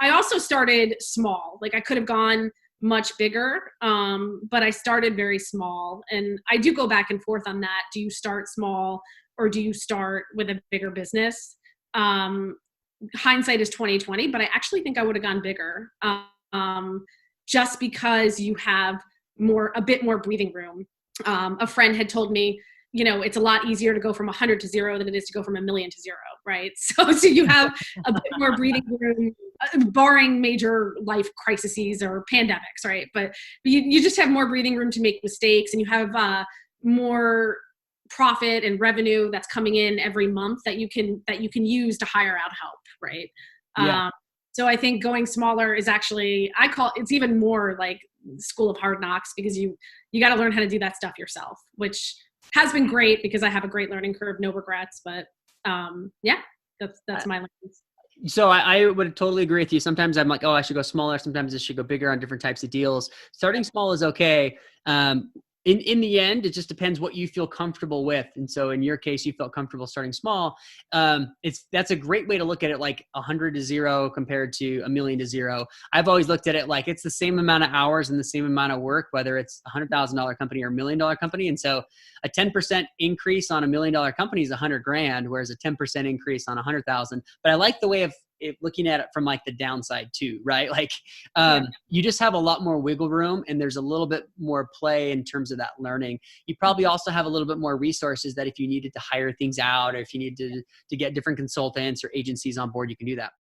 I also started small. Like I could have gone much bigger, but I started very small. And I do go back and forth on that. Do you start small or do you start with a bigger business? Hindsight is 2020, but I actually think I would have gone bigger, just because you have a bit more breathing room. A friend had told me, it's a lot easier to go from 100 to 0 than it is to go from 1,000,000 to 0, right? So you have a bit more breathing room, barring major life crises or pandemics, right? But you just have more breathing room to make mistakes, and you have more profit and revenue that's coming in every month that you can use to hire out help, right? Yeah. So I think going smaller is actually, it's even more like school of hard knocks, because you got to learn how to do that stuff yourself, which has been great because I have a great learning curve, no regrets. But yeah, that's my lens. So I would totally agree with you. Sometimes I'm like, oh, I should go smaller. Sometimes I should go bigger on different types of deals. Starting small is okay. In the end, it just depends what you feel comfortable with. And so in your case, you felt comfortable starting small. That's a great way to look at it, like 100 to 0 compared to 1,000,000 to 0. I've always looked at it like it's the same amount of hours and the same amount of work, whether it's a $100,000 company or $1,000,000 company. And so a 10% increase on $1,000,000 company is $100,000, whereas a 10% increase on 100,000. But I like the way of looking at it from like the downside too, right? Like you just have a lot more wiggle room, and there's a little bit more play in terms of that learning. You probably also have a little bit more resources that if you needed to hire things out, or if you need to get different consultants or agencies on board, you can do that.